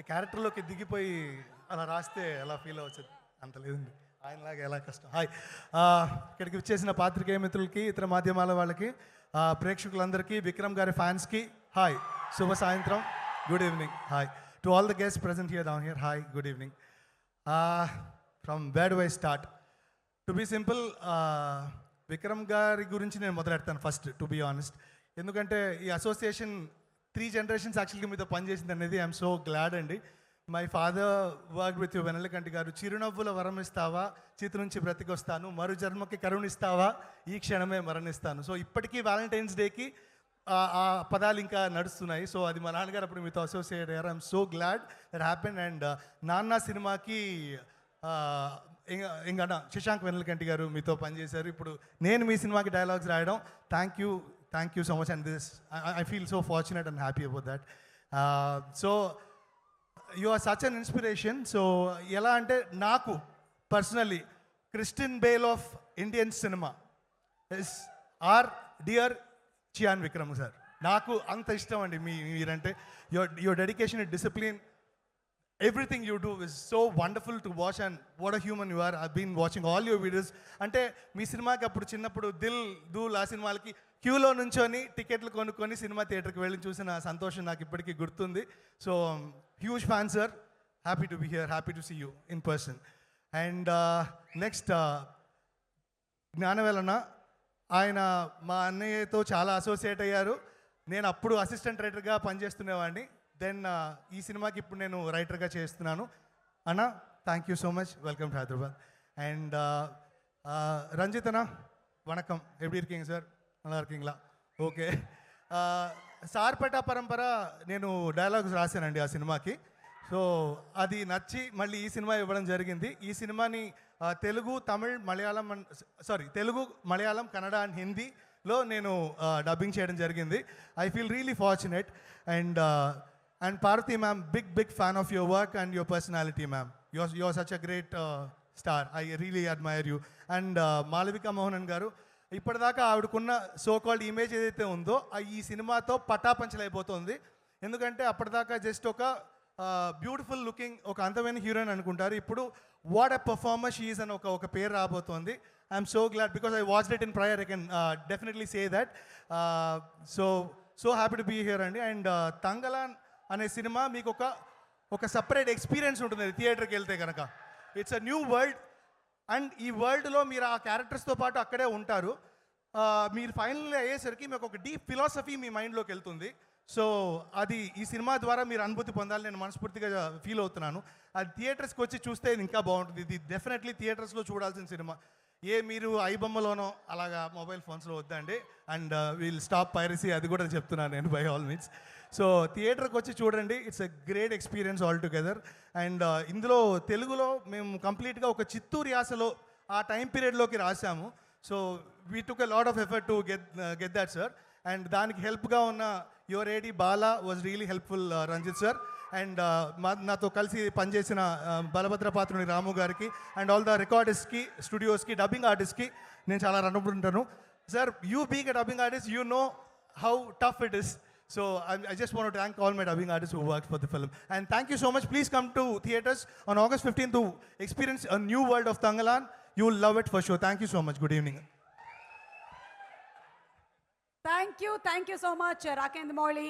అంటే క్యారెక్టర్లోకి దిగిపోయి అలా రాస్తే ఎలా ఫీల్ అవచ్చు అంత లేదండి. ఆయనలాగా ఎలా కష్టం. హాయ్, ఇక్కడికి వచ్చేసిన పాత్రికేయ మిత్రులకి, ఇతర మాధ్యమాల వాళ్ళకి, ప్రేక్షకులందరికీ, విక్రమ్ గారి ఫ్యాన్స్కి హాయ్, శుభ సాయంత్రం, good evening. Hi to all the guest present here down here. Hi, good evening. From where do I start? To be simple, Vikram గారి గురించి నేను మొదలెడతాను ఫస్ట్, టు బీ ఆనెస్ట్. ఎందుకంటే ఈ అసోసియేషన్ 3 generations యాక్చువల్గా మీతో పనిచేసింది అనేది ఐఎమ్ సో గ్లాడ్ అండి. My father work with you, Vennelakanti garu. చిరునవ్వుల వరం ఇస్తావా, చేతి నుంచి బ్రతికొస్తాను, మరు జన్మకి కరుణిస్తావా, ఈ క్షణమే మరణిస్తాను. సో ఇప్పటికీ వ్యాలంటైన్స్ డేకి ఆ పదాలు ఇంకా నడుస్తున్నాయి. సో అది మా నాన్నగారు అప్పుడు మీతో అసోసియేట్ అయ్యారు. I'm so glad that happen. And నాన్న సినిమాకి ఇంకా శశాంక్ వెన్నెలకంటి గారు మీతో పనిచేశారు. ఇప్పుడు నేను మీ సినిమాకి డైలాగ్స్ రాయడం, thank you so much. And this I feel so fortunate and happy about that. So you are such an inspiration. So ఎలా అంటే నాకు personally Christian Bale of Indian cinema is our dear Chiyaan Vikram sir. నాకు అంత ఇష్టం అండి మీరంటే. Your dedication and discipline, everything you do is so wonderful to watch, and what a human you are. I've been watching all your videos. అంటే మీ సినిమాకి అప్పుడు చిన్నప్పుడు దిల్ దూల్ ఆ సినిమాలకి క్యూలో నుంచొని టికెట్లు కొనుక్కొని సినిమా థియేటర్కి వెళ్ళి చూసిన సంతోషం నాకు ఇప్పటికీ గుర్తుంది. So huge fan sir, happy to be here, happy to see you in person. And next జ్ఞానవేలన, ఆయన మా అన్నయ్యతో చాలా అసోసియేట్ అయ్యారు. నేను అప్పుడు అసిస్టెంట్ రైటర్గా పనిచేస్తునేవాడిని. దెన్ ఈ సినిమాకి ఇప్పుడు నేను రైటర్గా చేస్తున్నాను. అన్న, thank you so much, welcome to Hyderabad. And Ranjith అన్న, వణకం, ఎప్పుడు இருக்கீங்க సార్? நல்லா இருக்கீங்களா? ఓకే. సార్పేట పరంపర నేను డైలాగ్స్ రాశానండి ఆ సినిమాకి. సో అది నచ్చి మళ్ళీ ఈ సినిమా ఇవ్వడం జరిగింది. ఈ సినిమాని తెలుగు, తమిళ్, మలయాళం తెలుగు, మలయాళం, కన్నడ అండ్ హిందీలో నేను డబ్బింగ్ చేయడం జరిగింది. I feel really fortunate. And Parthi ma'am, big fan of your work and your personality, ma'am. You're such a great star. I really admire you. And Malavika Mohanan garu, ఇప్పటిదాకా ఆవిడకున్న so called image ఏదైతే ఉందో ఈ సినిమాతో పటాపంచలైపోతుంది. ఎందుకంటే అప్పటిదాకా just ఒక beautiful looking, ఒక అందమైన హీరోయిన్ అనుకుంటారు. ఇప్పుడు what a performer she is అని ఒక పేరు రాబోతోంది. I'm so glad because I watched it in prior. I can definitely say that. So happy to be here అండి. అండ్ తంగలాన్ అనే సినిమా మీకు ఒక సపరేట్ ఎక్స్పీరియన్స్ ఉంటుంది థియేటర్కి వెళ్తే కనుక. It's a new world. And ఈ వరల్డ్లో మీరు ఆ క్యారెక్టర్స్తో పాటు అక్కడే ఉంటారు. మీరు ఫైనల్ అయ్యేసరికి మీకు ఒక డీప్ ఫిలాసఫీ మీ మైండ్లోకి వెళ్తుంది. సో అది ఈ సినిమా ద్వారా మీరు అనుభూతి పొందాలని నేను మనస్ఫూర్తిగా ఫీల్ అవుతున్నాను. అది థియేటర్స్కి వచ్చి చూస్తే ఇంకా బాగుంటుంది. ఇది డెఫినెట్లీ థియేటర్స్లో చూడాల్సిన సినిమా. మీరు ఐబొమ్మలోనో అలాగా మొబైల్ ఫోన్స్లో వద్దండి. అండ్ వీల్ స్టాప్ పైరసీ, అది కూడా చెప్తున్నాను నేను బై ఆల్ మీన్స్. సో థియేటర్కి వచ్చి చూడండి, it's a great experience all together. And ఇందులో తెలుగులో మేము కంప్లీట్గా ఒక చిత్తూరు యాసలో ఆ టైం పీరియడ్లోకి రాసాము. So we took a lot of effort to get that sir. And దానికి హెల్ప్గా ఉన్న your AD Bala was really helpful, Ranjith sir. And నాతో కలిసి పనిచేసిన బలభద్రపాత్రుని రాము గారికి అండ్ ఆల్ ద రికార్డిస్ట్కి, స్టూడియోస్కి, డబ్బింగ్ ఆర్టిస్ట్కి నేను చాలా రుణపడి సార్. You being a dubbing artist, you know how tough it is. So I just want to thank all my dubbing artists who worked for the film. And thank you so much. Please come to theaters on August 15th to experience a new world of Tangalan. You will love it for sure. Thank you so much. Good evening. Thank you so much, Rakendra Mouli.